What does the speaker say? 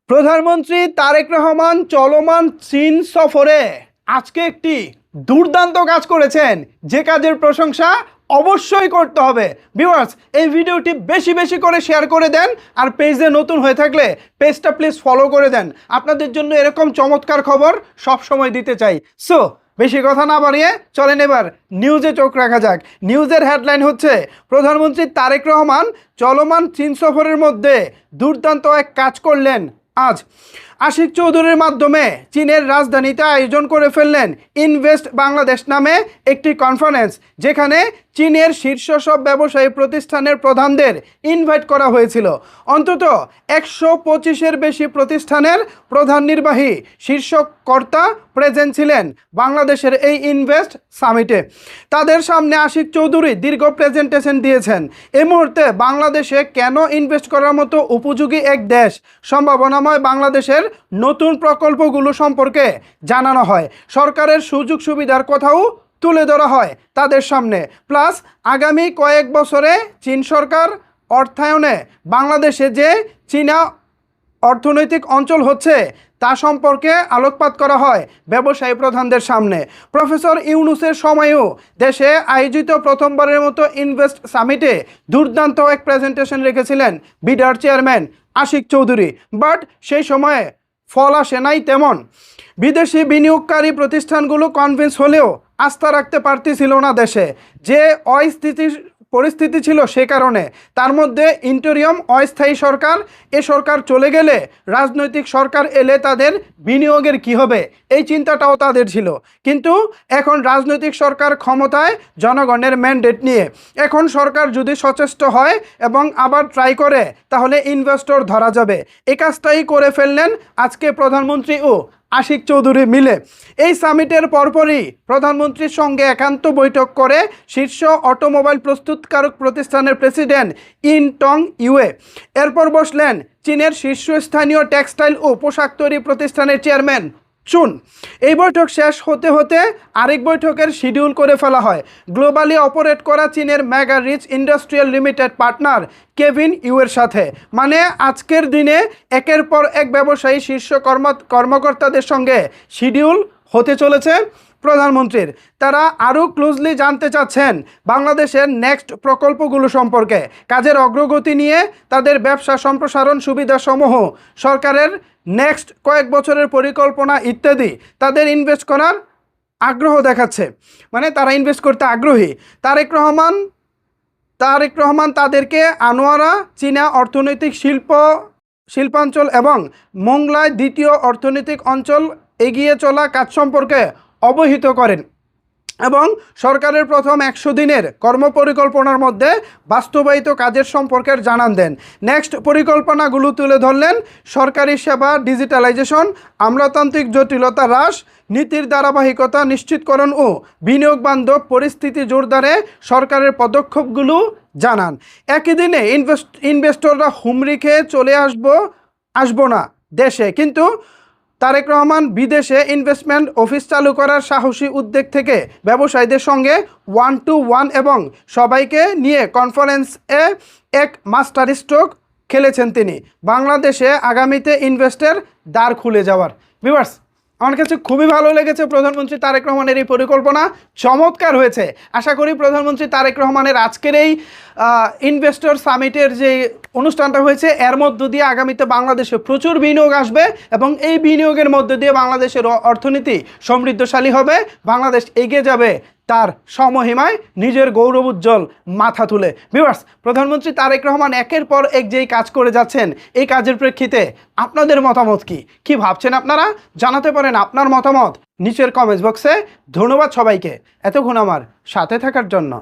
প্রধানমন্ত্রী তারেক রহমান চলমান চীন সফরে আজকে একটি দুর্দান্ত কাজ করেছেন, যে কাজের প্রশংসা অবশ্যই করতে হবে। ভিউয়ার্স, এই ভিডিওটি বেশি বেশি করে শেয়ার করে দেন, আর পেজে নতুন হয়ে থাকলে পেজটা প্লিজ ফলো করে দেন। আপনাদের জন্য এরকম চমৎকার খবর সব সময় দিতে চাই। সো বেশি কথা না বাড়িয়ে চলেন এবার নিউজে চোখ রাখা যাক। নিউজের হেডলাইন হচ্ছে, প্রধানমন্ত্রী তারেক রহমান চলমান চীন সফরের মধ্যে দুর্দান্ত এক কাজ করলেন। আজ আশিক চৌধুরীর মাধ্যমে চীনের রাজধানীতে আয়োজন করে ফেললেন ইনভেস্ট বাংলাদেশ নামে একটি কনফারেন্স, যেখানে চীনের শীর্ষ সব ব্যবসায়ী প্রতিষ্ঠানের প্রধানদের ইনভাইট করা হয়েছিল। অন্তত 125-এর বেশি প্রতিষ্ঠানের প্রধান নির্বাহী শীর্ষ কর্তা প্রেজেন্ট ছিলেন বাংলাদেশের এই ইনভেস্ট সামিটে। তাদের সামনে আশিক চৌধুরী দীর্ঘ প্রেজেন্টেশন দিয়েছেন। এই মুহূর্তে বাংলাদেশে কেন ইনভেস্ট করার মতো উপযোগী এক দেশ, সম্ভাবনাময় বাংলাদেশের নতুন প্রকল্পগুলো সম্পর্কে জানানো হয়। সরকারের সুযোগ সুবিধার কথাও তুলে ধরা হয় তাদের সামনে। প্লাস আগামী কয়েক বছরে চীন সরকার অর্থায়নে বাংলাদেশে যে চীনা অর্থনৈতিক অঞ্চল হচ্ছে তা সম্পর্কে আলোকপাত করা হয় ব্যবসায়ী প্রধানদের সামনে। প্রফেসর ইউনুসের সময়েও দেশে আয়োজিত প্রথমবারের মতো ইনভেস্ট সামিটে দুর্দান্ত এক প্রেজেন্টেশন রেখেছিলেন বিডার চেয়ারম্যান আশিক চৌধুরী। বাট সেই সময়ে ফল আসে নাই তেমন। বিদেশি বিনিয়োগকারী প্রতিষ্ঠানগুলো কনভিন্স হলেও আস্থা রাখতে পারতেছিল না দেশে, যে অস্থিতির পরিস্থিতি ছিল সে কারণে। তার মধ্যে ইন্টারিয়াম অস্থায়ী সরকার, এ সরকার চলে গেলে রাজনৈতিক সরকার এলে তাদের বিনিয়োগের কি হবে, এই চিন্তাটাও তাদের ছিল। কিন্তু এখন রাজনৈতিক সরকার ক্ষমতায় জনগণের ম্যান্ডেট নিয়ে। এখন সরকার যদি সচেষ্ট হয় এবং আবার ট্রাই করে, তাহলে ইনভেস্টর ধরা যাবে। এই কাজটাই করে ফেললেন আজকে প্রধানমন্ত্রী ও আশিক চৌধুরী মিলে। এই সামিটের পরপরই প্রধানমন্ত্রীর সঙ্গে একান্ত বৈঠক করে শীর্ষ অটোমোবাইল প্রস্তুতকারক প্রতিষ্ঠানের প্রেসিডেন্ট ইন টং ইউয়ে। এরপর বসলেন চীনের শীর্ষস্থানীয় টেক্সটাইল ও পোশাক তৈরি প্রতিষ্ঠানের চেয়ারম্যান চুন। এই বৈঠক শেষ হতে হতে আরেক বৈঠকের শিডিউল করে ফেলা হয় গ্লোবালি অপারেট করা চীনের mega rich industrial limited partner Kevin ইউয়ের সাথে। মানে আজকের দিনে একের পর এক ব্যবসায়ী শীর্ষ কর্মকর্তাদের সঙ্গে শিডিউল হতে চলেছে প্রধানমন্ত্রীর। তারা আরও ক্লোজলি জানতে চাচ্ছেন বাংলাদেশের নেক্সট প্রকল্পগুলো সম্পর্কে, কাজের অগ্রগতি নিয়ে, তাদের ব্যবসা সম্প্রসারণ সুবিধাসমূহ, সরকারের নেক্সট কয়েক বছরের পরিকল্পনা ইত্যাদি। তাদের ইনভেস্ট করার আগ্রহ দেখাচ্ছে, মানে তারা ইনভেস্ট করতে আগ্রহী। তারেক রহমান তাদেরকে আনোয়ারা চীনা অর্থনৈতিক শিল্পাঞ্চল এবং মোংলায় দ্বিতীয় অর্থনৈতিক অঞ্চল এগিয়ে চলা কাজ সম্পর্কে অবহিত করেন এবং সরকারের প্রথম 100 দিনের কর্মপরিকল্পনার মধ্যে বাস্তবায়িত কাজের সম্পর্কে জানান দেন। নেক্সট পরিকল্পনাগুলো তুলে ধরলেন সরকারি সেবা ডিজিটালাইজেশন, আমলাতান্ত্রিক জটিলতা হ্রাস, নীতির ধারাবাহিকতা নিশ্চিতকরণ ও বিনিয়োগ বান্ধব পরিস্থিতি জোরদারে সরকারের পদক্ষেপগুলো জানান। একই দিনে ইনভেস্টররা হুমড়ি খেয়ে চলে আসবো না দেশে, কিন্তু তারেক রহমান বিদেশে ইনভেস্টমেন্ট অফিস চালু করার সাহসী উদ্যোগ থেকে ব্যবসায়ীদের সঙ্গে 1-to-1 এবং সবাইকে নিয়ে কনফারেন্সে এক মাস্টার স্ট্রোক খেলেছেন তিনি। বাংলাদেশে আগামীতে ইনভেস্টের দ্বার খুলে যাওয়ার। ভিউয়ার্স, আমার কাছে খুবই ভালো লেগেছে প্রধানমন্ত্রী তারেক রহমানের এই পরিকল্পনা, চমৎকার হয়েছে। আশা করি প্রধানমন্ত্রী তারেক রহমানের আজকের এই ইনভেস্টর সামিটের যে অনুষ্ঠানটা হয়েছে, এর মধ্য দিয়ে আগামীতে বাংলাদেশে প্রচুর বিনিয়োগ আসবে এবং এই বিনিয়োগের মধ্য দিয়ে বাংলাদেশের অর্থনীতি সমৃদ্ধশালী হবে, বাংলাদেশ এগিয়ে যাবে তার সমহিমায় নিজের গৌরবোজ্জ্বল মাথা তুলে। ভিউয়ার্স, প্রধানমন্ত্রী তারেক রহমান একের পর এক যেই কাজ করে যাচ্ছেন, এই কাজের প্রেক্ষিতে আপনাদের মতামত কি ভাবছেন আপনারা জানাতে পারেন আপনার মতামত নিচের কমেন্টস বক্সে। ধন্যবাদ সবাইকে এতক্ষণ আমার সাথে থাকার জন্য।